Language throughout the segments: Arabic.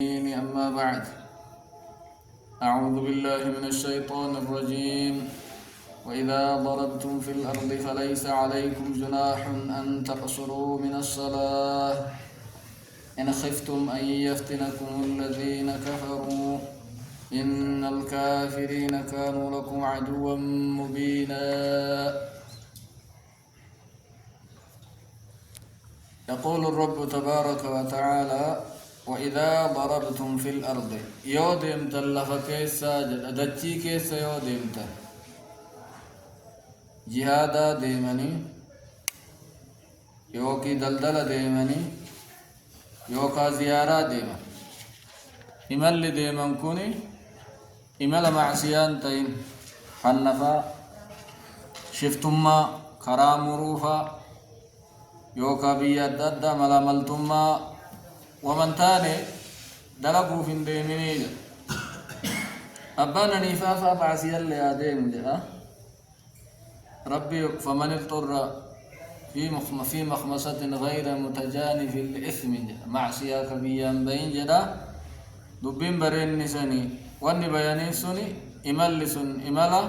أما بعد، أعوذ بالله من الشيطان الرجيم. وإذا ضربتم في الأرض فليس عليكم جناح أن تقصروا من الصلاة إن خفتم أن يفتنكم الذين كفروا إن الكافرين كانوا لكم عدوا مبينا. يقول الرب تبارك وتعالى: وإذا ضربتم في الأرض يودم تلف كيسا دتشي كيسا يودم جهادا ديمني يوكي دلدل ديمني يوكا زيارة ديمن إمال ديمن كوني إمال معسيان تين حنفا شفتما كرام روفا يوكا بيادد ملاملتما ومن تاني دلقوا في الديمين أبانا نفافا بعسيا لأديم جاء ربي فمن اضطر في مخمصة غير متجانف الإثم معسيا كبيا بين جدا دبين برين نساني واني بيانين سني إملسن إملا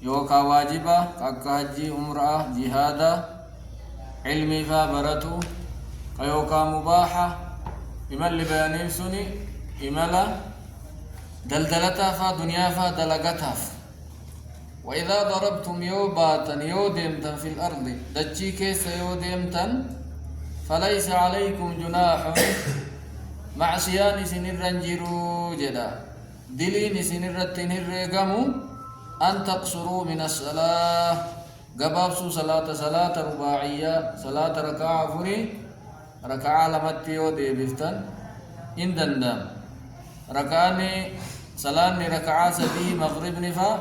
يوكا واجبا كاكاجي أمرأة جهادا علمي فابرتو كيوكا مباحة إمال بيانين سني إمالا دلدلتا فا دنيا فا دلقتا. وإذا ضربتم يوباتا يودمتا في الأرض دجي كيس يودمتا فليس عليكم جناح معسيان سنر رنجرو جدا دلين سنر التنر أن تقصروا من الصلاة قبابسو صلاة رباعية صلاة ركعة فري ركعة لمتيو دي بفتن إن دندم ركعاني صلاني ركعة سدي مغرب نفا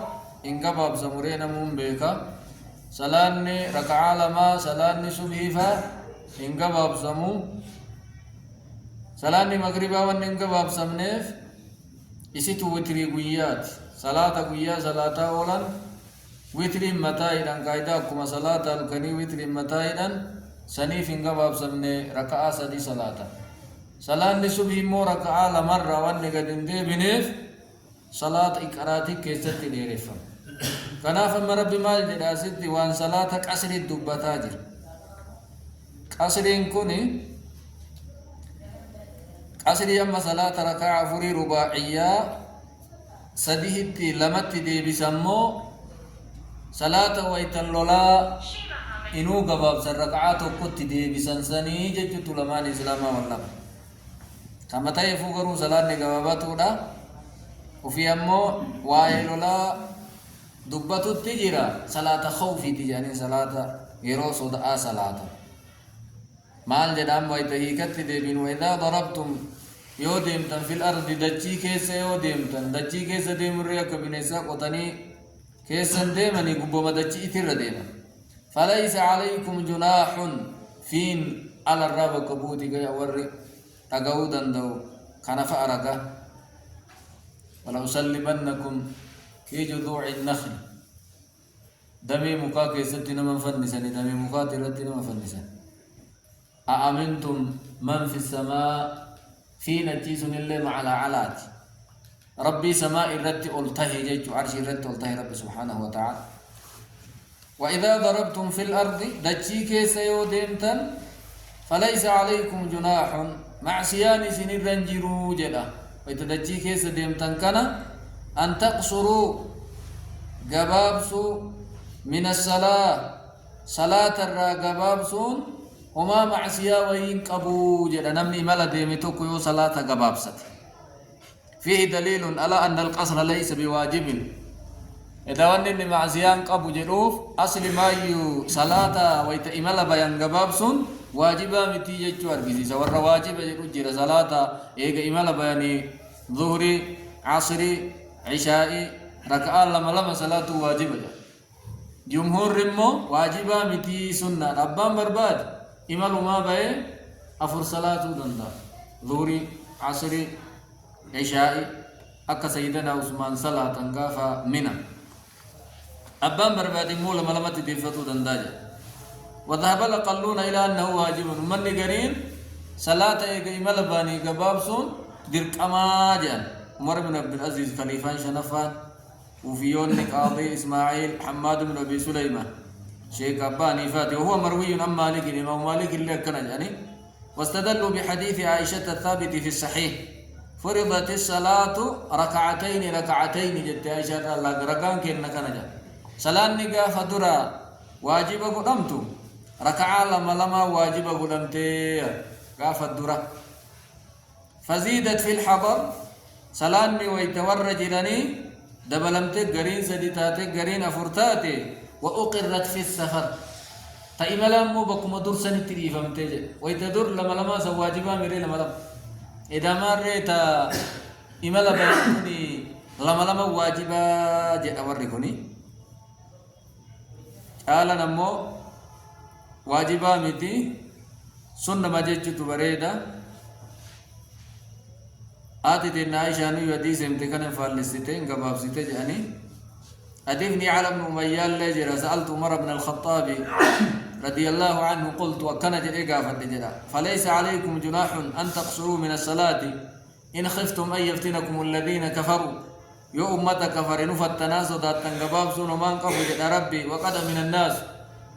إن قباب سمرين بيكا صلاني ركعة لما صلاني سبحي فا إن قباب سمو صلاني مغربا وان إن قباب سمنيف إسيتو وتري قويات صلاة قويا صلاة أولا وتري متايدا قايدا كما صلاة الكني وتري متايدا سنيف انقباب سمني ركعة سدي صلاة صلاة صبح مو ركعة لمرة واني قد اندي بنيف صلاة إكراتي كيست ديرفا كناف مربي مال جدا ستي وان صلاة قصر الدبتاجر قصر كوني قصر يما صلاة ركعة فري رباعية سديهتي لمت دي بسمو صلاة ويتلولا إنو قباب سرقعات وقت دي بسنساني ججت لمان إسلاما والله كما تايفو قرو صلاة قباباتو دا وفي أمو وائلولا دبتو التجرى صلاة خوفي تجاني صلاة غيرو صدعاء صلاة مال جدام ويتهيكت دي بين وإذا ضربتم يوديمتن في الأرض دجي كيس يوديمتن دجي كيس ديم الرياك بنسا قطني كيسا ديمني قبوما دجي إتر ديما فليس عليكم جناح فين على الرب كبوتي يا وري تقودا دو كان فأرقا ولو سلبنكم في جذوع النخل دمي مكاكي ستنا من فنسان دمي مكاتي رتنا من فنسان أأمنتم من في السماء في نجيس اللي مع العلات ربي سماء الرد ألتهي جيج عرش الرد ألتهي رب سبحانه وتعالى. وإذا ضربتم في الأرض دجي كيس يوديمتن فليس عليكم جناح معسيان سنر رنجرو جدا ويتدجي كيس ديمتن كان أن تقصروا قبابسو من الصلاة صلاة الرا قبابسون وما معسيا وين قبو جدا نمني ملا ديمتوك يو صلاة قبابست فيه دليل على أن القصر ليس بواجب إذا ونني معزيان قبو جروف أصل ما يو صلاة ويت إملا بيان قبابسون واجبا متي يجو أرقزي سورا واجب جرو جير صلاة إيقا إملا بياني ظهري عصري عشائي ركعان لما صلاة واجبا جمهور رمو واجبا متي سنة ربان برباد إمالو ما بي أفر صلاة دندا ظهري عصري عشائي أكا سيدنا عثمان صلاة انقافا منا أبان بربادي مولا ملمت ديفتو دنداجة وذهب الأقلون إلى أنه واجب من قرين صلاة إيقا لباني قبابسون درك أماجان عمر بن عبد العزيز خليفان شنفان وفيون قاضي إسماعيل حماد بن أبي سليمان شيخ أباني فاتي وهو مروي عن مالك الإمام مالك اللي كان يعني واستدلوا بحديث عائشة الثابت في الصحيح فرضت الصلاة ركعتين جت عائشة الله ركعان كنا كنجا صلاة نجا فدرا واجب قدمت ركعة لما واجب قدمت قاف الدرا فزيدت في الحضر صلاة ويتورج لني دبلمت قرين سديتاتي قرين أفرتاتي وأقرت في السفر تأملا مو بكم دور سنتري فهمتي ويتدور لما سواجبا ميري لما إذا ما ريت إملا بيكوني لما واجبا جاء أوريكوني قال نمو واجبا متي سنة ما جيت تبريدا آتي تنا عائشة نيو حديث امتكان فالستين قباب ستة جاني أدفني على ابن أمية لجر سألت عمر بن الخطاب رضي الله عنه قلت وكان جئا فالجرا فليس عليكم جناح أن تقصروا من الصلاة إن خفتم أن يفتنكم الذين كفروا يو أمة كفر نفتنا صدات تنقباب سنو من قبل جدا ربي وقد من الناس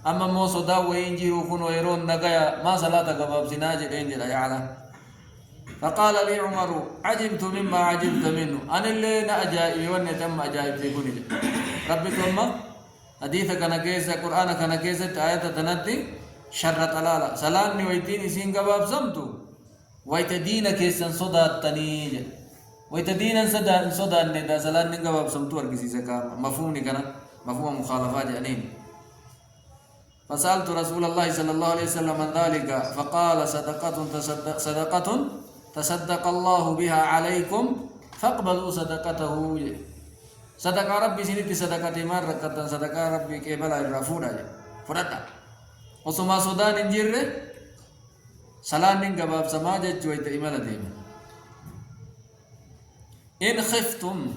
أما مو صدا وينجروا كن ويرون نقيا ما صلاة قباب سناجد إنجل يعلم فقال لي عمر عجبت مما عجبت منه أنا اللي نأجائب وأن تم أجائب تكوني ربي ثم حديثك أنا كيسة قرآنك أنا كيسة آية تنتي شر طلالة سلامني ويتيني سين قباب سمتو ويتدين كيسا صدا التنيج ويتدين صدا الندى سلامني قباب سمتو أرقسي سكام مفهومني كنا مفهوم مخالفات جانين فسألت رسول الله صلى الله عليه وسلم عن ذلك فقال صدقة تصدق الله بها عليكم فاقبلوا صدقته صدقة ربي سنتي صدقة ما ركضت صدقة ربي كيبلا الرفودا فردا وسما سودان انجير سلام قباب سماجة جويت إمالة ديما إن خفتم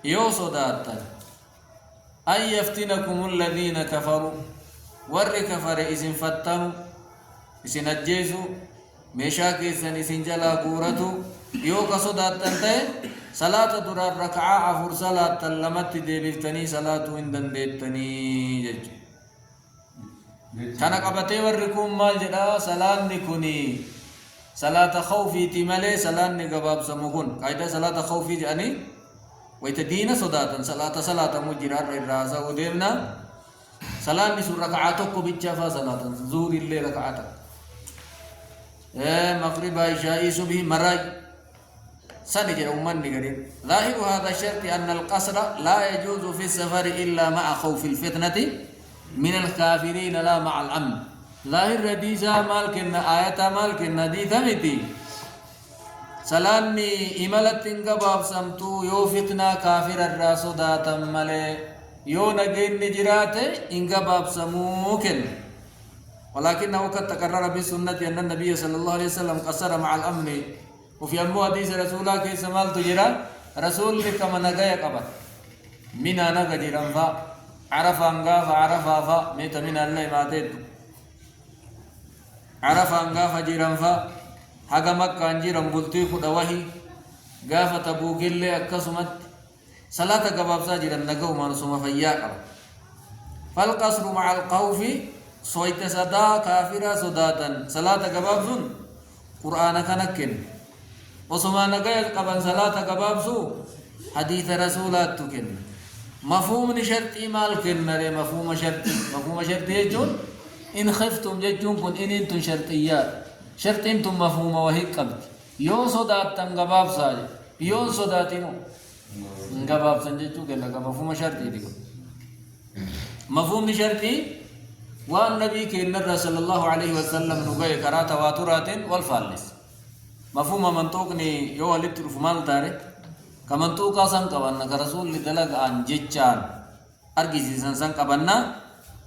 يو صداتا أن يفتنكم الذين كفروا ور كفر إذن فتنوا إذن أجيسوا meeshaa keessan isin jalaa guuratu yoo ka sodaattan ta'e salaata duraan raka'aa afur salaattan lamatti deebiftanii salaatuu hin dandeettanii jechuudha. Kana qabatee warri kun maal jedhaa salaanni kuni salaata khawfiiti malee salaanni gabaabsamu kun qaayidaa salaata khawfii jedhanii wayita diina sodaatan salaatamu jiraarra irraa haasa'uu deemna salaanni sun raka'aa tokko bichaafaa salaatan zuurillee raka'aa takka. مغرب عشاء صبح مراج سنجر أمني قريب ظاهر هذا الشرط أن القصر لا يجوز في السفر إلا مع خوف الفتنة من الكافرين لا مع الأمن ظاهر رديسا مالك آية مالك ندي ثمتي سلاني إمالت انقباب سمتو يو فتنة كافر الراسودة تمالي يو نجين نجرات انقباب سموكن ولكنه قد تكرر بالسنة أن النبي صلى الله عليه وسلم قصر مع الأمن وفي أمو حديث رسول الله كي سمال تجرى رسول كما نقايا قبل من أنا قديرا فا عرف أنقا فعرفا فا ميت من الله ما تيد عرف أنقا فجيرا فا حقا مكة انجيرا بلتيك دوهي قافة تبوك اللي أكسمت صلاة قباب ساجرا نقو ما نسوم فياك فالقصر مع القوف صويت صدا كافرة صداتا صلاة قبابسون قرآن كنكن وصما نقايا قبل صلاة قبابسو حديث رسولات تكن مفهوم شرطي مالكن نري مفهوم شرطي يجون إن خفتم يجون كن إن انتم شرطيات شرط انتم مفهوم وهي قبل يون صداتا قبابسا يون صداتينو قبابسا يجون كن مفهوم شرطي دي مفهوم شرطي والنبي كنا صلى الله عليه وسلم نقول كرات تواترات والفالس مفهوم منطوقني يو لترف مال تارك كمنطوقا سن كبنا كرسول لدلق عن جيتشان أرجيزي سن كبنا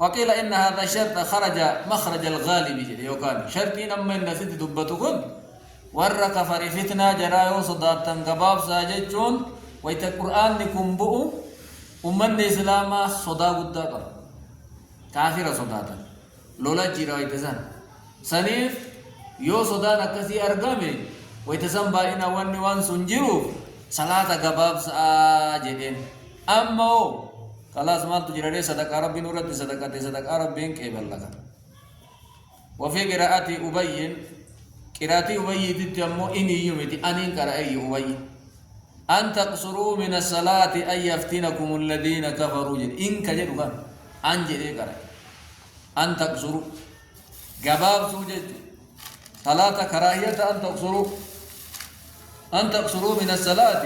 وقيل إن هذا الشرط خرج مخرج الغالب يوكان شرطين أما إن ست دبتكم ور كفر فتنة جرايو صداتا كباب ساججون ويت القرآن لكم بؤ أمن الإسلام صدا قدّا كافر صداتا لولا جيرا يتزان سنيف يو صدان أكسي أرقامي ويتسمى بائنا واني وان سنجرو صلاة قباب سآجدين أما هو خلاص ما تجري صدق ربي نورد صدق ربي كيبل لك وفي قراءة أبين قراءة أبين تتمو إني يومتي أنين قرأي أبين أن تقصروا من الصلاة أن يفتنكم الذين كفروا جد إن كجدوا كان أنجد قرأي أن تقصروا قباب سوجد صلاة كراهية أن تقصروا من الصلاة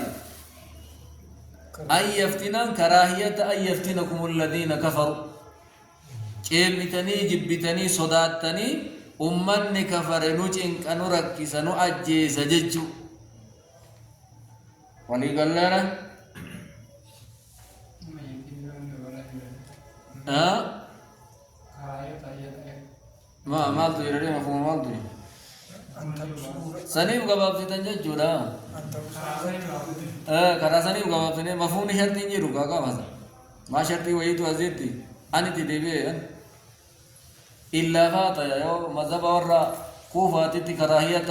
أن يفتنن كراهية أن يفتنكم الذين كفروا كيمتني جبتني صداتني أمن كفر نجن كانوا ركسنوا أجيس ججو ولي قال لنا ما مالتو يرى مفهوم مالتو سنيف قباب سيدان ججولا كرا سنيف قباب سنيف مفهوم شرطي نجرو كاكا مثلا ما شرطي ويتو أزيدتي أني تدبي إلا فاتا يو مذهب ورا كوفة تتي كراهية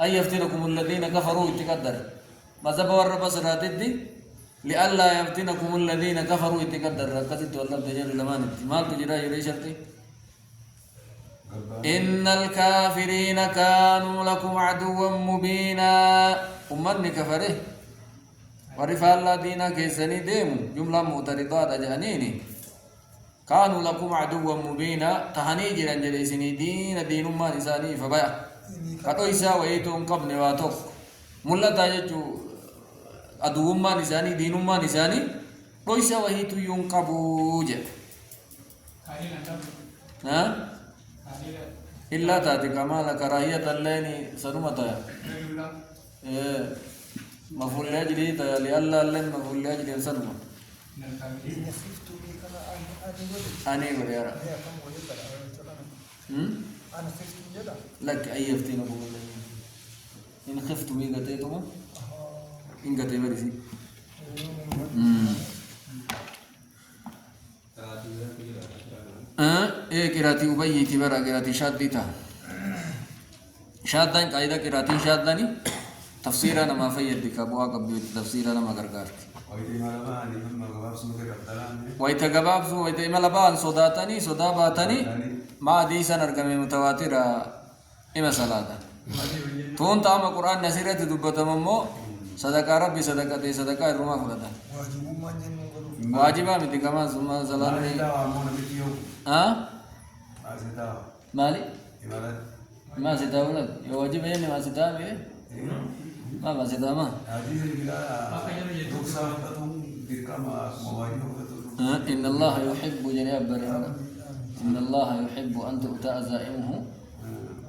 أن يفتنكم الذين كفروا يتقدر مذهب ورا بصرة تتي لألا يفتنكم الذين كفروا يتقدر ركزت والله تجر لمان مال تجرى يري شرطي إن الكافرين كانوا لكم عدوا مبينا أمني كفره ورفع الله دينا كيسني ديم جملة معترضات أجانيني كانوا لكم عدوا مبينا تهني جران جلسني دين ما نساني فبايا كتو إسا ويتون قبل واتوك ملا تاججو عدو ما نساني دين ما نساني تو إسا ويتو ينقبو جل ها إلا تاتي كمال كراهية اللين سنمتا مفعول لأجلي لألا اللين مفعول لأجلي سنمتا أنا يقول يا رب لك أي يفتنكم الذين إن خفتم إن قتيتم إن قتي برسي إيه كراتي أبي تبرا كراتي شاديتا شادان قاعدة كراتي شاداني تفسيرنا ما في يدك أبوها قبل تفسيرنا ما قرقارت ويتا قبابسو ويتا إما لبان صداتني صداباتني ما ديسا نرقمي متواترة إما صلاة تون تاما قرآن نسيرة دبتا ممو صدقاء ربي صدقاء الرمى فردا واجبا متي كما ثم صلاة مالي ما ستا ولد يواجب يعني ما ستا ما ستا ما إن الله يحب جناب بريرة إن الله يحب أن تؤتى أزائمه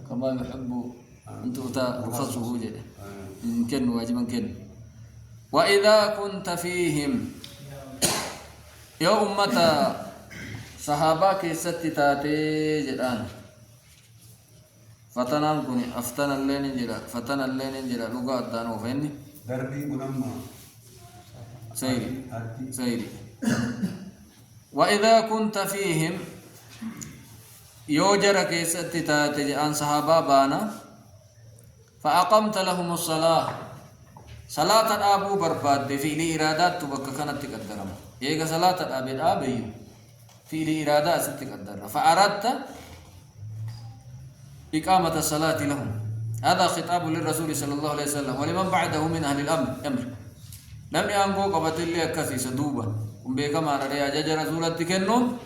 كما يحب أن تؤتى رخصه جناب إن كن واجبا كن وإذا كنت فيهم يا أمة صحابك ست تاتي جدان فتنان كوني أفتن اللين جرا فتن اللين جرا لغة الدان وفيني دربي منما سيري وإذا كنت فيهم يوجرك ست تاتي جدان صحابا بانا فأقمت لهم الصلاة صلاة أبو برباد في الإرادات تبقى كانت تقدرهم يجا صلاة أبي أبي في الإرادات تقدر فأردت إقامة الصلاة لهم هذا خطاب للرسول صلى الله عليه وسلم ولمن بعده من أهل الأمر لم ينقو قبط اللي أكسي سدوبا ومبيكما رأي أجاج رسول التكنون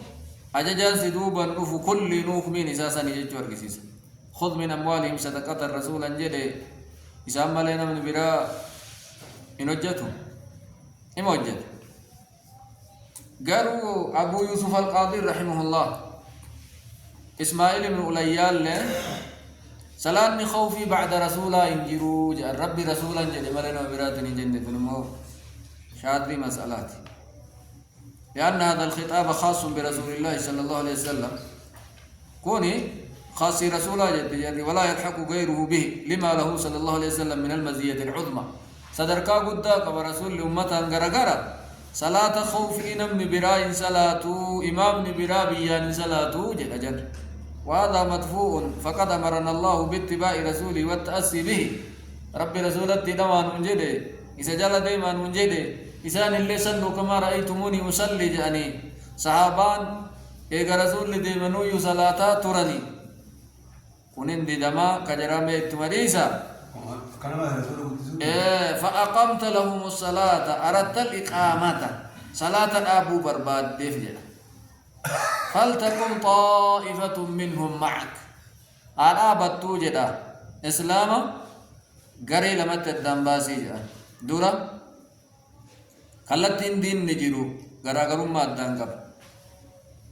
أجاج سدوبا نفو كل نوك من إساسا يجور كسيسا خذ من أموالهم صدقة الرسول أنجد إسام لنا من براء إنوجتهم إموجت قالوا أبو يوسف القاضي رحمه الله إسماعيل بن أوليال صلاة خوفي بعد رسولا إنجروا ربي رسولا جل ملنا براتني جنة المو شادري مسألات لأن هذا الخطاب خاص برسول الله صلى الله عليه وسلم كوني خاص رسولا جل ولا يلحق غيره به لما له صلى الله عليه وسلم من المزية العظمى صدركا قدّا كبرسول لأمتها انقرقرا صلاة خوف إنم نبراء صلاة إمام نبراء بيان صلاة جل جل وهذا مدفوع فقد أمرنا الله باتباع رسوله والتأسي به رب رسولتي دوان منجده إذا جل ديما منجده إسان اللي صلوا كما رأيتموني أصلي جاني صحابان إيقا رسول ديمنو يصلاتا ترني كنين دي دما كجرامي اتمريسا فأقمت لهم الصلاة أردت الإقامة صلاة أبو برباد ديفجر فلتكن طائفة منهم معك الآبت توجد إسلام غري لمت الدنباسي دورا خلتين دين نجرو غراغرم ما الدنقب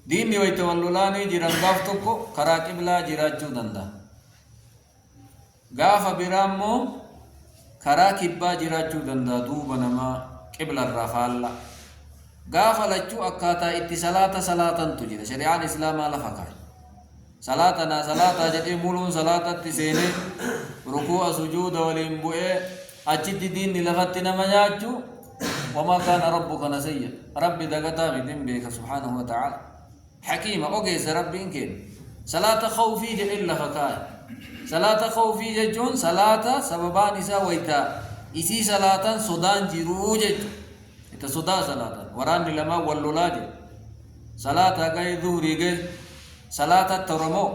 دين ويتولولاني جيران غافتوكو كراكب لا جيراجو دندا غاف برامو كراكب با جيراجو دندا دوبا نما قبل الرفال غاف لچو اكاتا اتصالات صلاة تجد شريعان اسلام على فكر صلاتنا صلاة جدي مولون صلاة تسيني ركوع سجود والانبوء اجد دين لفتنا مجاجو وما كان ربك نسيا ربي دغتا بدين بك سبحانه وتعالى حكيمة اوغيز ربي انكين صلاة خوفي إلا فكاي صلاة خوفي جون صلاة سببان إسا ويتا إسي صلاة صدان جيرو جج إتا صدا صلاة وران لما واللولاج صلاة غاي ظهري غاي صلاة ترمو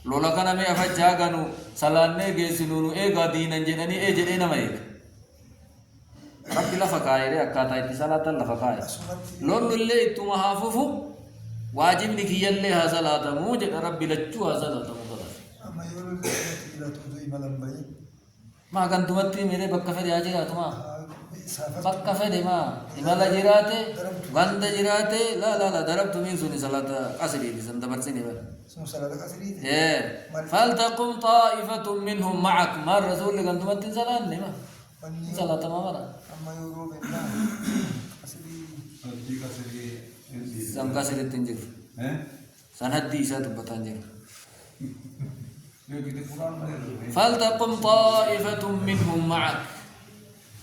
لولا كان مي أفجا غنو صلاة نيغي سنونو إيغا دينا جناني إيجي إينا ميك ربي لفكاي ري أكاتا إتي صلاة لفكاي لون اللي إتو محاففو واجب نكي يلي ها صلاة موجد ربي لجو ها صلاة موجد أما يقول لك إلى تقضي ملم بي ما كان تمتي میرے بکا فدی آجی رہا تمہا بکا فدی ما إمالا جراتے بند جراتے لا لا لا درب تمين سوني صلاة قصري دي سند برسيني بل سنو صلاة قصري دي فلتقم طائفة منهم معك ما الرسول لكن تمتي صلاة نما صلاة ما مرا أما يقول بنا قصري سم قصري تنجر سنهدي ساتو بتنجر فلتقم طائفة منهم معك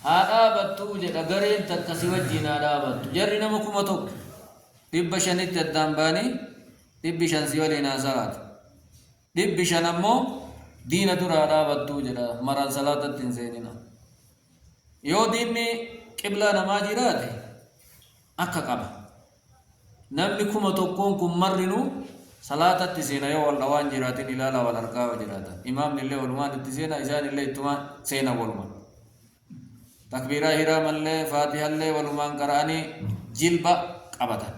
هذا توجد أجرين تكسوجنا دابت جرنا مكمتك دبشان التدامباني دبشان سيولينا صلاة دبشان أمو دين ترى دابت توجد مران صلاة التنزيننا يو ديني قبلة نماجرات أكا قبل نملي كمتكون كم مرنو صلاة التسينا يو والروان جراتين إلى لا والأرقاء جراتا إمام نلي والمان التسينا إذان اللي إتما سينا والمان تكبيرا هرام اللي فاتحة اللي والمان قراني جلبا قبطا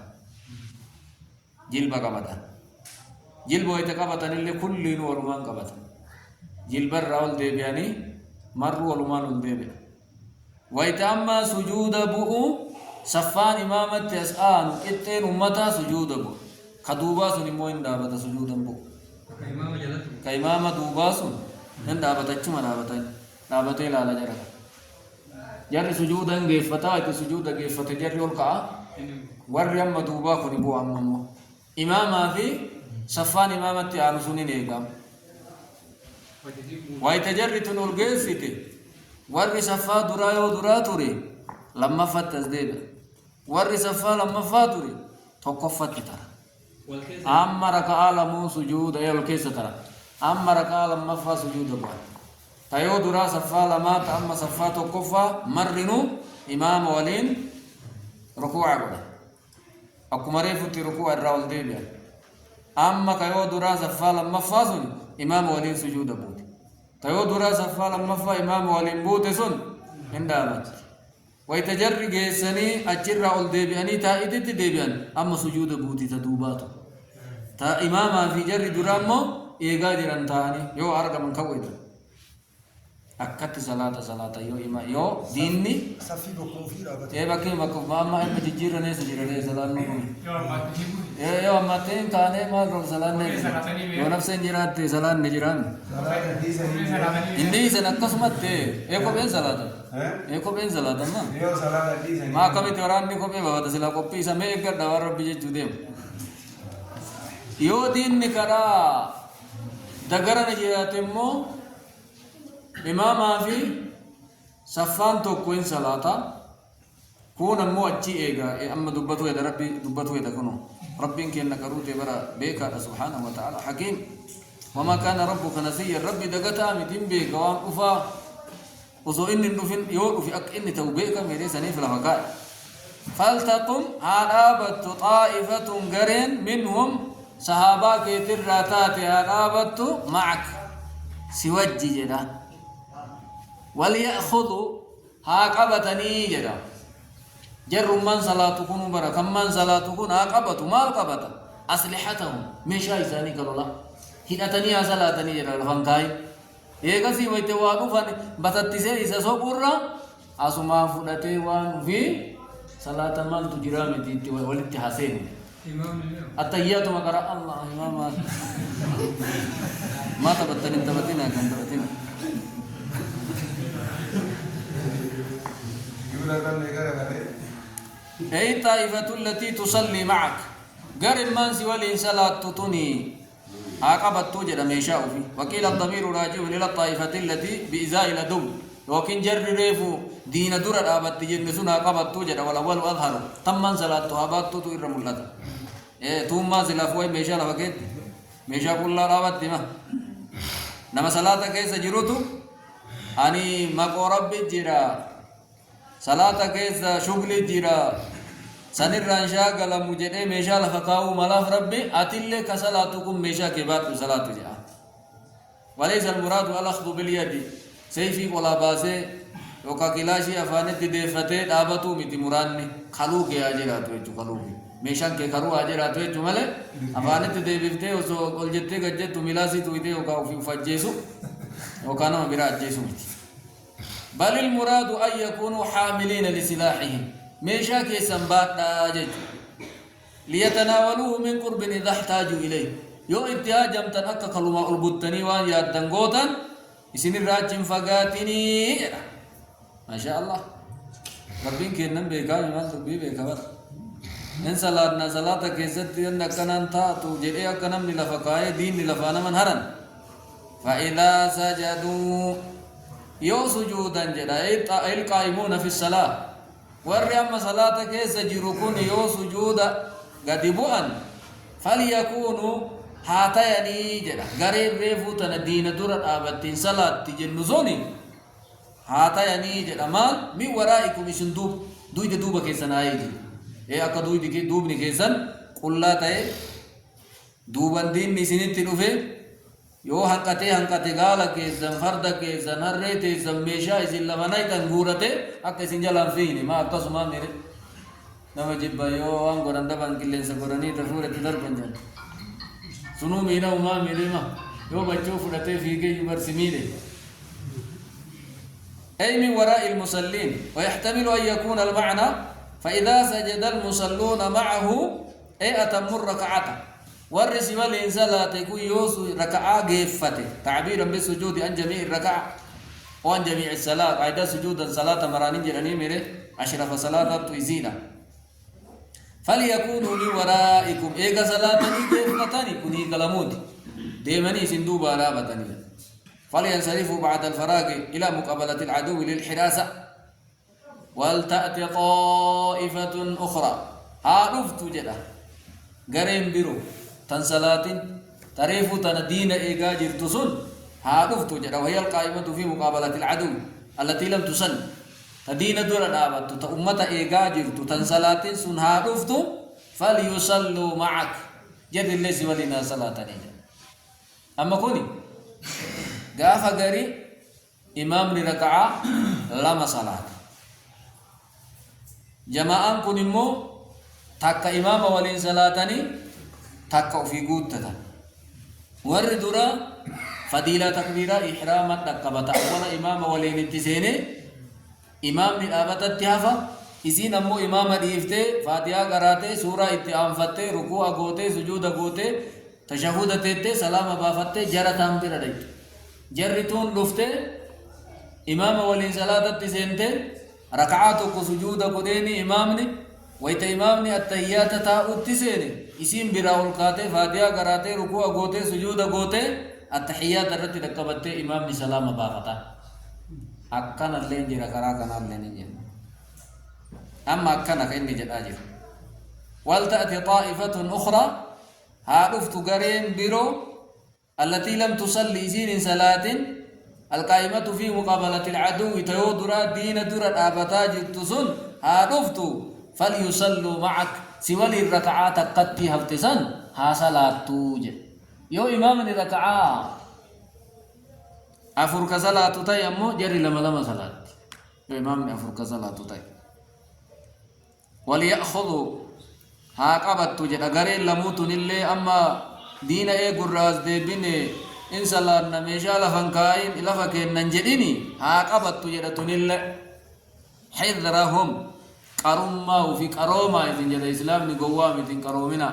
جلبا قبطا جلبا ويتقبطا اللي كل والمان قبطا جلبا الرول ديبياني مر والمان الديبي ويتأما سجود بؤو صفان إمامة أسآن إتين أمتا سجود بؤو خدوبا سن موين دابت سجودا بو كإمام دوبا سن نن دابت أجمع دابت لا لا جرا جر سجودا جيفتا إت سجودا جيفتا جر يلقى ور يم دوبا كن بو أمم إمام في صفان إمامة أنسوني نيجام ويتجري تنور جيسيتي ور صفا درايو دراتوري لما فتز ديبا ور صفا لما فاتوري توقفت ترى أما ركع لمو سجود أيل كيس ترى أما ركع لما فا سجود بعد تيو درا صفا لما أما صفا توقفا مرنو إمام ولين ركوع بعد أكمري فتي ركوع الراول ديبيا أما كيو درا صفا لما فا سن إمام ولين سجود بعد تيو درا صفا لما فا إمام ولين بود سن هندامت ويتجري جيسني أجر راول ديبياني تا إدت ديبيان أما سجود بوتي تدوباتو تا إماما في جري درامو إيغا جران تاني يو أرغا من كويدا أكت صلاة يو إما يو ديني صفي بكو في رابط إيه بكي بكو ماما إما تجيرني سجيرني صلاة نوم يو أمتين كاني ما رو صلاة نجيران يو نفسين جرات صلاة نجيران إندي سنكسمت إيكو بين صلاة एको बेन सलाता ना माँ कभी त्योरान नहीं को भी बाबा तसिला को पीसा में एक कर दवार रब्बी जे चुदेव यो दिन निकरा दगरा ने जिराते मो इमाम आफी सफ़ान तो कोई सलाता كون موجي إيجا أما دبتوا يا ربي دبتوا يا كنو ربي كأنك روتي برا بيك سبحانه وتعالى حكيم وما كان ربك نسيا ربي دقتا متين بيك وان أفا وصو إن النفن يوقف في أك إن توبيك ميري سنيف لفقاء فلتقم عرابت طائفة قرين منهم صحاباك تراتات عرابت معك سوجي جدا وليأخذوا هاقبتني جدا جر من صلاتكم برا كم من صلاتكم هاقبت ما القبت أسلحتهم مشاي ثاني كالله هدتني صلاتني جدا الفنكاي إيقاسي ويتوانو فان بتتسي إذا سوبورا أسما فلتي وان في صلاة من تجرامي تيتي والاتحاسين التحيات مقرأ الله إمام ما تبتني تبتنا كان تبتنا أي طائفة التي تصلي معك قرن من سوى الإنسالات تطني عقبت توجد ميشاء فيه وكيل الضمير راجع إلى الطائفة التي بإزاء الأدو وكن جر ريفو دين دور الآبات تجنسون عقبت توجد والأول أظهر تمن صلاة تهابات تو إرم الله ثم سلافوي ميشاء لفكت ميشاء كل رابط دماء نما صلاة كيس جروتو أني مقرب جرا صلاة كيس شغل جرا سنران شاغل مجدي ميشا لفقاو ملاف ربي أتلي كصلاتكم ميشا كبات صلاة جاء وليس المراد الأخذ باليد سيفي ولا باسي وكا كلاشي أفانت ديفتي دابتو متي مراني خلوك يا جراتو يجو خلوك ميشان كي خلو آجراتو يجو ملي أفانت ديفتي وسو قل جتي قجتو ملاسي تويتي وكا في فجيسو وكانوا برات جيسو بل المراد أن يكونوا حاملين لسلاحهم ميشا كيسان بادا ليتناولوه من قرب إذا احتاجوا إليه يو اتهاجم تنأكا كلمة البطني وان يادن قوتا يسين الراجم فقاتني ما شاء الله ربين كينن بيكا يمان تبي بيكا بر إن صلاتنا صلاة كيست أنك كنان تاتو جرئي أكنم نلفقائي دين نلفانا من هرن فإذا سجدوا يو سجودا جدا أي القائمون في الصلاة warri amma salaata keessa jiru kun yoo sujuuda gadi bu'an falyakunu haa tayanii jedha gareen reefuu tana diina dura dhaabattiin salaatti jennu suni haa tayanii jedha maal min waraa'ikum isin duyda duuba keessan haayee jiru akka duubni keessan qullaa ta'e duuban diinni isinitti dhufe yoo hanqate gaala keessan farda keessan harree teessan meeshaa isin lafanaytan guurate akka isin jalaan fiine maa akkasumaan mire nama jibba yoo waan godhan daban qilleensa godhanii tafuudhatti darban jedhan sunuu miidha umaa miidhima yoo bachoo fudhatee fiigee yubarsi miidhe أي من وراء المصلين ويحتمل أن يكون المعنى فإذا سجد المصلون معه أي أتم الركعة والرسي والإنسان لا تكون يوسو ركعة جيفته تعبيرا بالسجود عن جميع الركعة وعن جميع الصلاة عيدا سجودا صلاة مرانين جراني ميري أشرف صلاة تيزينا فليكونوا من ورائكم إيقا صلاة جيفتني كني كلمود ديمني سندوبا رابطني فلينصرفوا بعد الفراغ إلى مقابلة العدو للحراسة ولتأتي طائفة أخرى هارفت جدا قرين برو تنسلات تريفو تندين إيقا جرتسون هارفت جدا وهي القائمة في مقابلة العدو التي لم تسن تدين دور الآبت تأمة إيقا جرت تنسلات سن هارفت فليصلوا معك جد اللي سوالنا صلاة نجا أما كوني قافا قري إمام لركعة لما صلاة جماعة كن إمو تاكا إمام ولين صلاتني تاكا في قوتتا ورد درا فضيلة تكبيرة إحراما تكبتا ولا إمام ولين التسيني إمام للآبة التهافة إسين أمو إمام ديفتي فاتحة قراتي سورة اتعام فتي ركوع قوتي سجود قوتي تشهد تيتي سلام بافتي جرتام ترديت جرتون لفته إمام ولين صلاة التسينتي ركعاتك سجود قديني إمامني ويت إمامني التحيات تاء التسيني اسم براول قاتي فاتحة قراتي ركوع قوتي سجود قوتي التحيات الرتي لقبتي إمامني سلام بافتا أكنا اللين جرا كرا كنا اللين جرا أما كان كإني جد أجر ولتأتي طائفة أخرى هادفت قرين برو التي لم تصلي زين صلاة القائمة في مقابلة العدو تيودرا دين درا آبتاج التسن هادفت فليصلوا معك سوى الركعات قتي هفتسن ها صلاة توجد يو إمام الركعات أفرك صلاة تيمو جري لما صلاة يو إمام أفرك صلاة تيمو وليأخذوا ها قبت جد غرين لموت نلي اما دين اي غراز دي بني ان صلى نميشا لفنكاين لفكين ننجديني ها قبت جد تنل حذرهم قرما وفي قروما إذن جد اسلام ني غوا متين قرومنا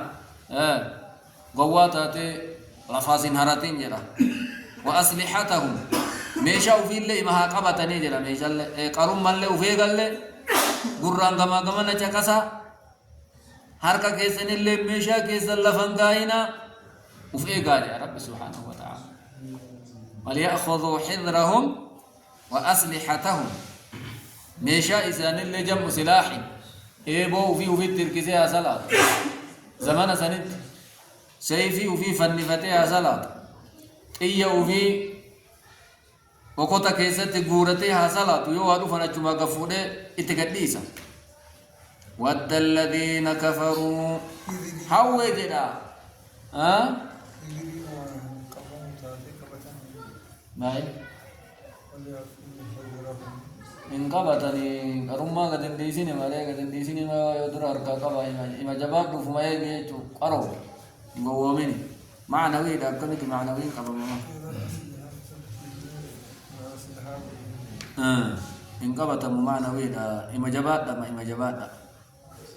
غوا تاتي لفاسين هراتين جد واسلحتهم ميشا وفي اللي ما قبتني جد ميشا قرما اللي وفي قال غران غما غما نچكسا هركا كيسن اللي ميشا كيسن لفنقاينا وفئقا يا رب سبحانه وتعالى وليأخذوا حذرهم وأسلحتهم ميشا إسان اللي جمع سلاحي إيبو وفي التركيزيها صلاة زمان سنت سيفي وفي فنفتها صلاة إيا وفي وقوتا كيسن تقورتها صلاة يوهدو فنجمع قفوده اتقديسا ود الذين كفروا حوي جدا ها ماي إن قبتني كرما قد ديسيني ما ليه قد ديسيني ما يدور أركا قبا إما جباب رفما يجي قرو قوامني معنوي ده كنك معنوي قبا ما إن قبتم معنوي ده إما جباب ده ما إما جباب ده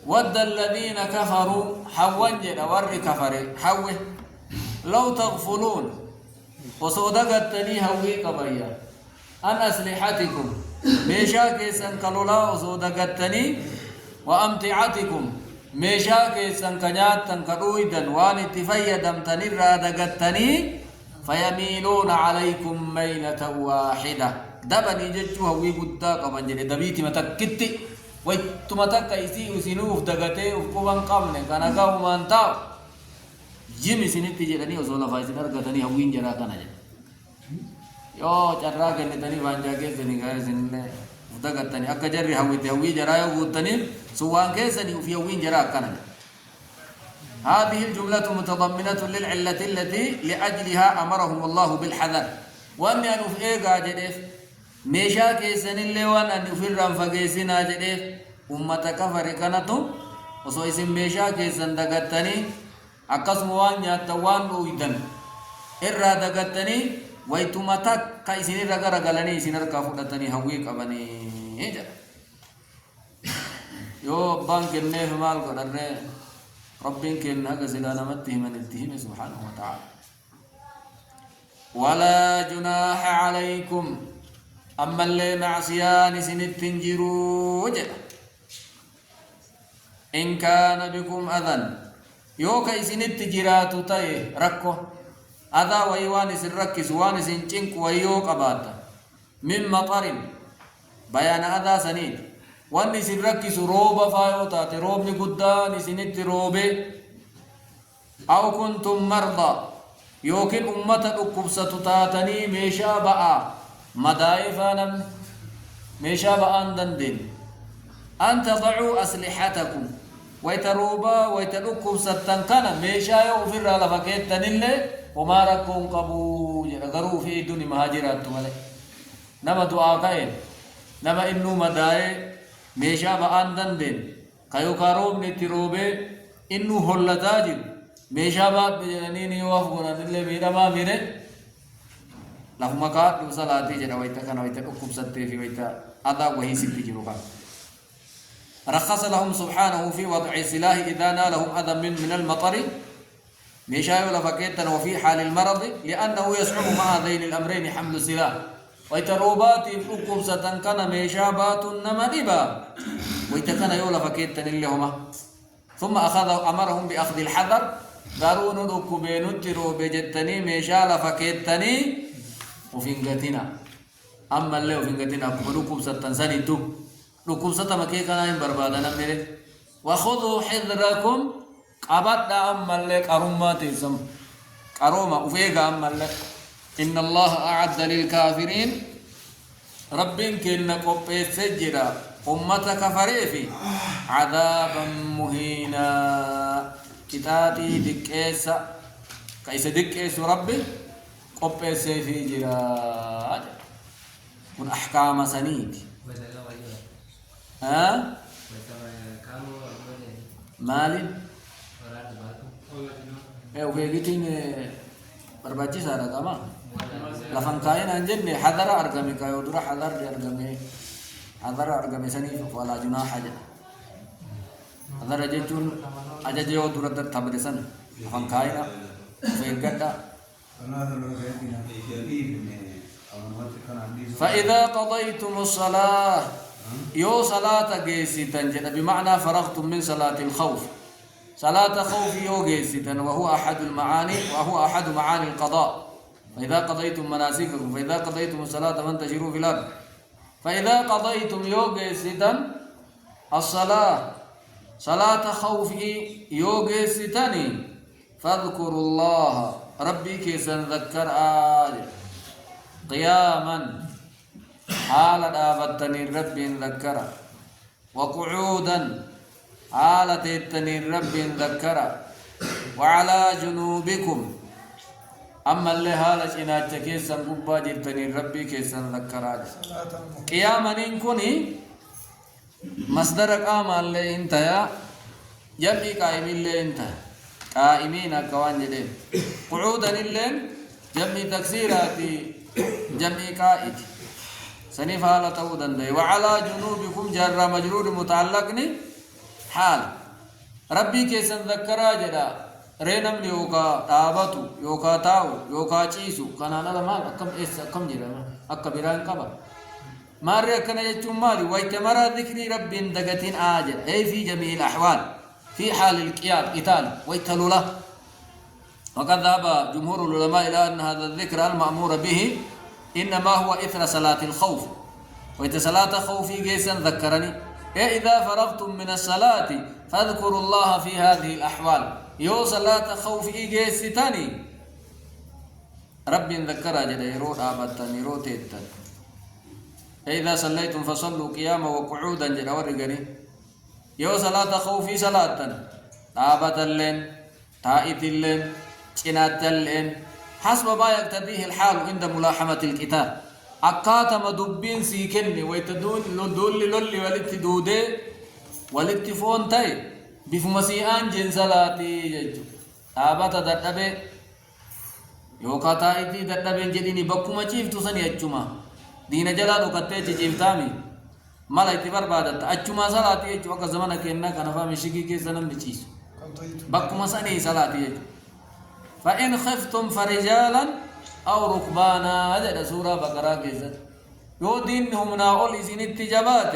ود الذين كفروا حوّنجد ور كفر حوّه لو تغفلون وصودقت لي هوي قبيا أن أسلحتكم ميشا كيسن كالولا وصودقتني وأمتعتكم ميشا كيسن كنيات تنكرويدا وان اتفيدم تنرى دقتني فيميلون عليكم ميلة واحدة دبني ججو هوي قدا قبنجد دبيتي متكتي ويتمتك يسي وسنوف دغتي وكوان قمن كان غاو مانتا جيمي سنتي جدني وزولا فايزن ارغتني هوين جرا كان يو چرا گنتني وانجا کے زني غير زن دغتني اكجر هويتي هوي جرا يغتني سوان کے سني في هوين جرا كان هذه الجملة متضمنة للعلة التي لأجلها أمرهم الله بالحذر وأن ينفئ جدف ميشا كيسن اللي وان أن يفرم فقيسنا جديف أمتا كفر كانتو وصو اسم ميشا كيسن دقتني أقسم وان ياتوان رويدن إرى دقتني ويتمتا كيسن رقا رقلني سنر كافدتني هويك أبني يو بانك النيف مال قدر ربين كن هكا سلانا متهم من التهم سبحانه وتعالى ولا جناح عليكم أما اللي معصيان سنتنجروا جدا إن كان بكم أذن يوكا سنتجرات تاي ركو أذا ويوان سنركي سوان سنچنك ويوك أباتا من مطر بيان أذا سنين واني سنركي سروبا فايوتا تروب نقدان سنت روبي أو كنتم مرضى يوكن أمتا أكبسة تاتني ميشا بقى مدائفا نم ميشا بقى دندن أن تضعوا أسلحتكم ويتروبا ويتلقوا ستن كان ميشا يغفر لفكيت تنلي وما ركون قبول غرو في دون مهاجرات تمالي نما دعا كاين نما إنو مدائي ميشا بقى دندن كيو كاروب نتروبي إنو هلتاجب ميشا بقى بجنين يوافقون نلي ميرا ما ميري لهم كات وصلاتي جنا ويتا كان ويتا أكوب ستي في ويتا أدا وهي ستي جروكا رخص لهم سبحانه في وضع السلاح إذا نالهم أذى من المطر ميشاي لفكيتا وفي حال المرض لأنه يصعب مع هذين الأمرين حمل السلاح ويتروبات أكوب ستن كان ميشابات نمدبا ويتكن يولا فكيتا لهما ثم أمرهم بأخذ الحذر دارون أكوبين ترو بجتني ميشال فكيتني وفنقتنا أما اللي وفنقتنا كبروكم ستنساني تو ركوب ستمكي كان بربادنا ميري وخذوا حذركم قبضنا أما لك أرمات سم أروما وفيقا أما لك إن الله أعد للكافرين ربين كنا قبئ سجرا أمتك فريفي عذابا مهينا كتاتي دكيسا كيس دكيس ربي قبئ سيفي جرا من أحكام سنيد ها مالي وفيقتين برباجي سارة كما لفن كاين أنجن حذر أرقمي كايو درا حذر أرقمي سنيف ولا جناح حاجة حذر جيتون أجاجيو درا تبرسن لفن كاين فيقدا فإذا قضيتم الصلاة يو صلاة جيسيتا بمعنى فرغتم من صلاة الخوف صلاة خوف يو جيسيتا وهو أحد معاني القضاء فإذا قضيتم مناسككم فإذا قضيتم الصلاة فانتشروا في الأرض فإذا قضيتم يو جيسيتا الصلاة صلاة خوف يو جيسيتاني فاذكروا الله ربي كيسا ذكر قياما حال دابتني رب ذكر وقعودا حالة التنين رب ذكر وعلى جنوبكم أما اللي هالش إناج كيسا قبا جبتني ربي كيسا ذكر قياما إن كوني مصدرك آما اللي انتهى جمعي قائم اللي انتهى قائمين أكوان جدين قعودا اللي جمعي تكسيراتي جمعي قائد سنف حالة ودن وعلى جنوبكم جر مجرور متعلقني حال ربي كيسن ذكرا جدا رينم يوكا تابتو يوكا تاو يوكا چيسو كنانا لما أكم جرا أكا بران قبا ماري أكنا يجتم مالي ويتمرى ذكري رب دقتين آجل أي في جميع الأحوال في حال القيام قتال ويتلو له وقد ذهب جمهور العلماء إلى أن هذا الذكر المأمور به إنما هو إثر صلاة الخوف وإذا صلاة خوفي جيسا ذكرني إذا فرغتم من الصلاة فاذكروا الله في هذه الأحوال يو صلاة خوفي جيستاني رب ذكر جدا يرود آبتن يرود تيتن إذا صليتم فصلوا قياما وقعودا جدا ورقني يو صلاة خوفي صلاة آبت اللين تائت اللين كنات اللين حسب ما يقتضيه الحال عند ملاحمة الكتاب أكاتم دبين سيكني ويتدون لولي ولتدودي ولتفون تاي بفمسيئان جنسلاتي جيجو آباتا دردبي يوكا تايتي دردبي جديني بكما چيف تسني أجما دين جلالو كتاي چيف تامي مالا اتبار بادت أجما سلاتي يجو وكا زمانك إننا كنفا مشيكي كي سنم بچيس بكما سني سلاتي يجو فإن خفتم فرجالا أو ركبانا هذا سورة بقرة كذا يو دينهم ناقول إذن التجابات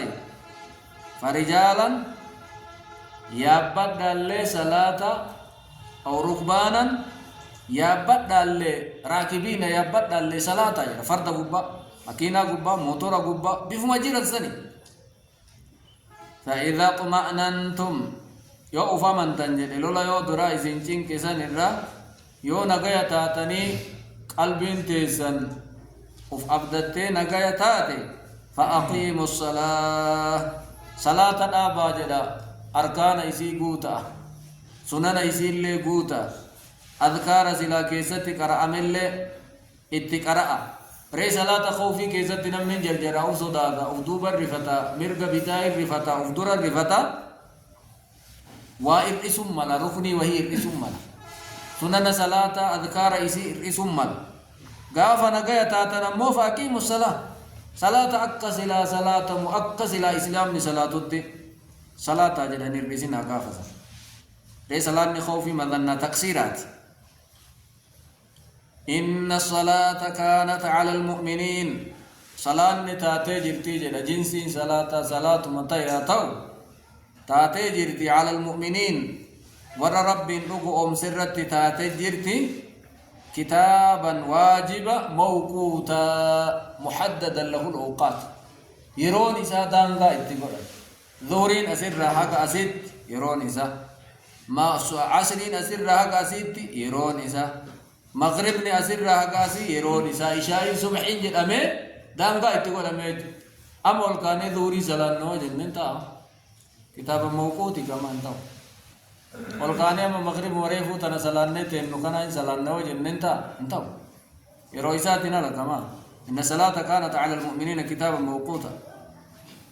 فرجالا يابد اللي صلاة أو ركبانا يابد اللي راكبين يابد اللي صلاة فرد قبا مكينة قبا موتور قبا بفما جيرت سني فإذا طمأننتم يو أفامن تنجل لولا يو درا إذن چين كسان الرا يو نغاية تاتني قلبين تيسن وف أبدتي نغاية تاتي فأقيموا الصلاة صلاة الآبا جدا أركان إسي قوتا سنن إسي اللي قوتا أذكار سلا كيستي قرأ ملي اتقرأ ري صلاة خوفي كيستي نمين جرجرا وصدادا ودوبا الرفتا مرق بتاء الرفتا ودر الرفتا وإرئسم ملا ركني وهي إرئسم ملا سنن صلاة أذكار إسي إسمال غافا نغاية تاتنا مو فاقيم الصلاة صلاة أكسلا صلاة مؤكسلا إسلام صلاة الدي صلاة جدا نربسنا غافا لي صلاة خوفي مذنى تقصيرات إن الصلاة كانت على المؤمنين صلاة تاتي جرتي جدا جنسي صلاة متياتو تاتي جرتي على المؤمنين ور رب نقوم سرت تاتجرتي كتابا واجبا موقوتا محددا له الأوقات يرون إسا دانغا اتقرأ ظهرين أسر حق أسد يرون إسا ما عصرين أسر حق أسد يرون إسا مغرب أسر حق أسد يرون إسا إشاء صبحين جد أمي دانغا اتقرأ أمي أمول كان ظهري سلانو جنن تا كتاب موقوتي كمان تا والكان أما مغرب وريفو تنا سلانة تنو كنا سلانو جنن تا انتو يرو إساتنا لكمان إن الصلاة كانت على المؤمنين كتابا موقوتا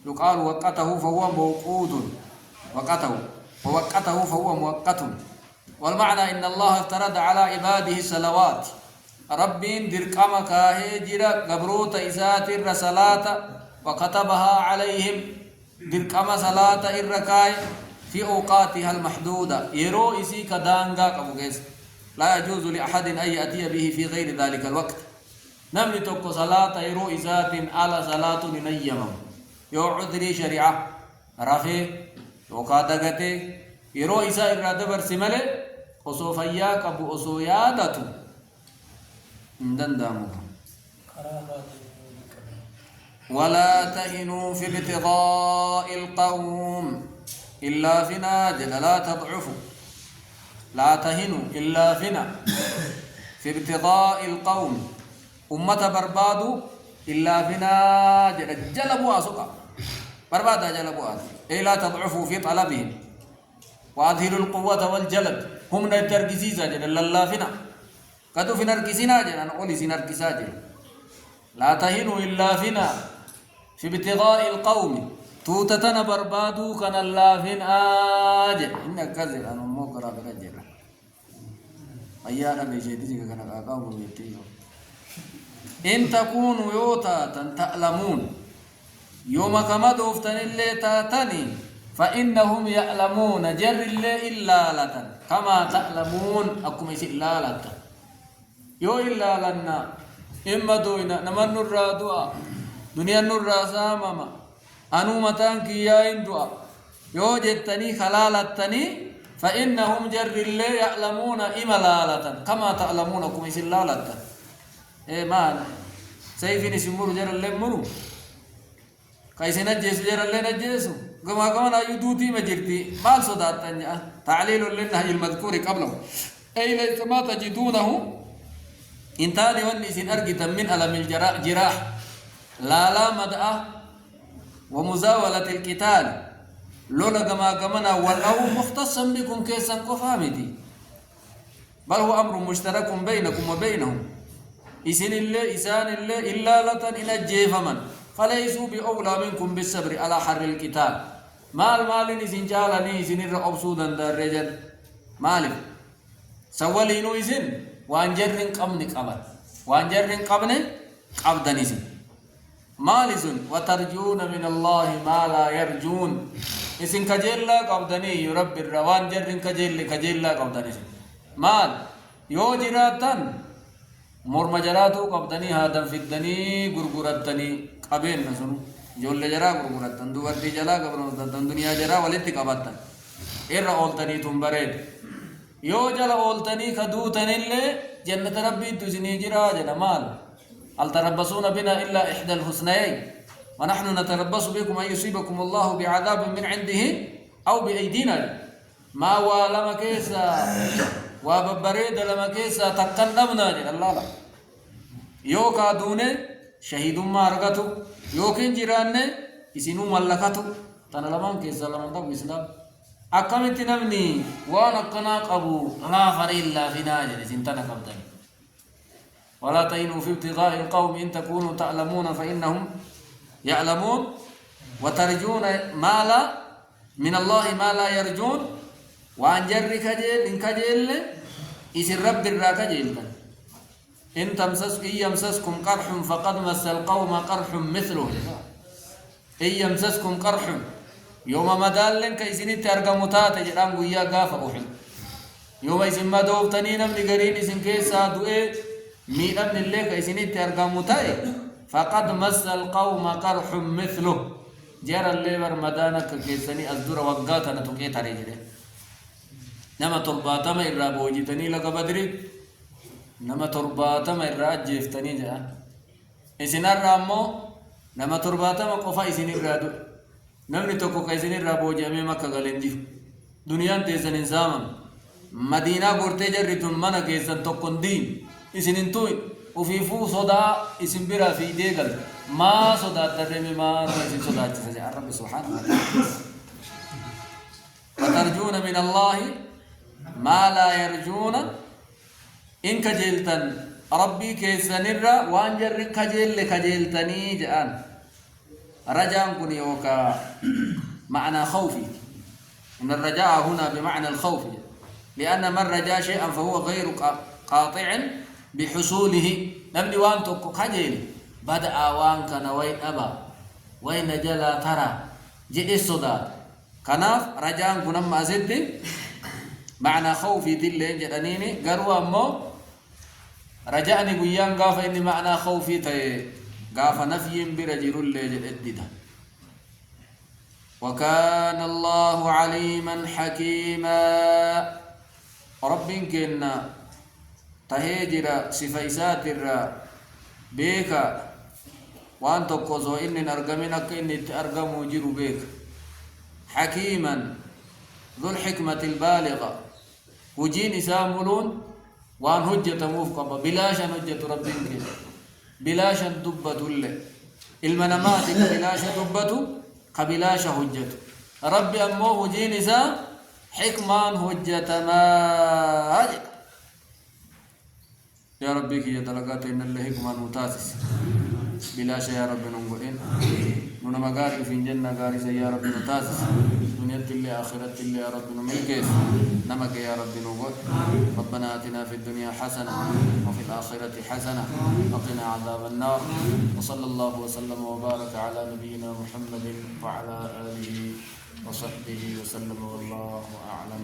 يقال وقته فهو موقود ووقته فهو مؤقت والمعنى إن الله افترض على عباده الصلوات ربين درقما كاهجرا قبروت إسات الرسالات وكتبها عليهم درقما صلاة الركاي في أوقاتها المحدودة يرو إسي كدانغا قبوغيس لا يجوز لأحد أن يأتي به في غير ذلك الوقت نمني توكو صلاة يرو إسات على صلاة نيمم يو عذري شريعة رفي وكادغتي يرو إسا إرادة برسمالي أصو فياك أبو أصو يادتو اندن دامو ولا تهنوا في ابتغاء القوم إلا فينا جل لا تضعفوا لا تهنوا إلا فينا في ابتغاء القوم أمة بربادو إلا فينا جلبوا أسقا بربادا جلبوا أي لا تضعفوا في طلبهم وأظهروا القوة والجلد هم نتركزيزا جل الله فينا كدو في نركزنا جل أنا أقولي سنركزا جل لا تهنوا إلا فينا في ابتغاء القوم توتتنا بربادو كان الله فين آجل إنك كذل أنا موكرا بكجل أيانا بيجيدي كان أقاقاهم ويتيهم إن تكونوا يوتا تألمون يوم كما دوفتن اللي تاتني فإنهم يألمون جر اللي إلا لتن كما تألمون أكم إلا لتن يو إلا لنا إما دوينا نمن الرادوا دنيا النور سامما أنو متان كياين دعا يو جتني خلالتني فإنهم جر اللي يألمون إملالة كما تألمونكم إسلالة إيه مان سيفين سمور جر اللي مرو كيس نجيس جر اللي نجيسو كما يدوتي مجرتي مال صدات تنجا تعليل للنهي المذكور قبله أي ليس ما تجدونه انتاني ونسين أرقتا من ألم الجراح لا مدأ ومزاولة القتال لولا كما والأو مختصا بكم كيسا كفامتي بل هو أمر مشترك بينكم وبينهم إسان الله إلا لتن إلى الجيفمن فليسوا بأولى منكم بالصبر على حر القتال مال إسن جالني إسن الرأب سودا دار رجل مالف سوالينو إسن وانجرن قبن قبل وانجرن قبن قبضن إسن مالسن وترجون من الله ما لا يرجون إسن كجيلا قبضني يرب الروان جرن كجيلا قبضني مال يوجراتن مرمجراتو قبضني هذا في الدني غرغرتني قبين نسن جول جرا غرغرتن دوردي جلا قبرن دنيا جرا ولتي قبضتن إر أولتني تنبرد يو جلا أولتني كدوتن اللي جنة ربي تزني جرا جلا مال هل تربصون بنا إلا إحدى الحسنيين ونحن نتربص بكم أن يصيبكم الله بعذاب من عنده أو بأيدينا ما ولما كيسا وببريد لما كيسا تقدمنا الله لا يوكا دون شهيد ما رغتو يوكين جيران اسنو ملكتو تنا لمن كيسا لمن تبو اسلام أكملت نمني وانا قنا قبو لا فريل لا فينا جل سنتنا قبضني ولا تهنوا في ابتغاء القوم إن تكونوا تعلمون فإنهم يعلمون وترجون ما لا من الله ما لا يرجون وأن جر كجيل إن كجيل إسر رب الراكجيل إن يمسسكم قرح فقد مس القوم قرح مثله إن يمسسكم قرح يوم مدالن كيسني ترجمتات جرام ويا غاف أوحل يوم إسم مدوبتنين من غرين إسم كيسا دوئ ميدان اللي كيسني ترجمتاي فقد مس القوم قرح مثله جرى اللي برمدانك كيسني أزدور وقاتنا تقيت عليه نما ترباتما الرابوجتني لك بدري نما ترباتما الراجفتني جاء إسنا الرامو نما ترباتا ما قفا إسين الرادو نمني توكو كيسين الرابو جامي مكة غلنجيف دنيا تيسن إنساما مدينة قرتي جرتون منا كيسن توكون دين إسين انتوي وفي فو صدا إسين برا في ديغل ما صدا ترمي ما إسين صدا تسجع الرب سبحانه وتعالى وترجون من الله ما لا يرجون إن كجلتن ربي كيسن الرا وانجر كجل كجلتني جان رجاء كن يوكا معنى خوفي إن الرجاء هنا بمعنى الخوف لأن من رجا شيئا فهو غير قاطع بحصوله نمني وان توكو كجيل بدأ وان كان وين أبا وين جلا ترى جئ الصداد كناف رجاء كن ما زد معنى خوفي دلين جدنيني قروا أمو رجعني بيان قاف إني معنى خوفي تي قاف نفي برجل اللي جدد وكان الله عليما حكيما رب كنا تهجر سفيسات الرا بيكا وان تقوزو إني نرقمنك إني تأرقمو جيرو بيك حكيما ذو الحكمة البالغة وجين ساملون وان هجة موفقة بلاشا هجة ربك بلاشا دبة الله المنامات بلاشا دبة قبلاشا هجة ربي أمو وجين سام حكمان هجة ما هجة يا ربي كي يتلقات إن الله حكمان متاسس بلاشا يا رب ننقلين نونما غاري في جنة غاري يا رب نتاسس دنيا اللي آخرة اللي يا رب نملكس نمك يا رب نقول ربنا آتنا في الدنيا حسنة وفي الآخرة حسنة وقنا عذاب النار وصلى الله وسلم وبارك على نبينا محمد وعلى آله وصحبه وسلم والله أعلم.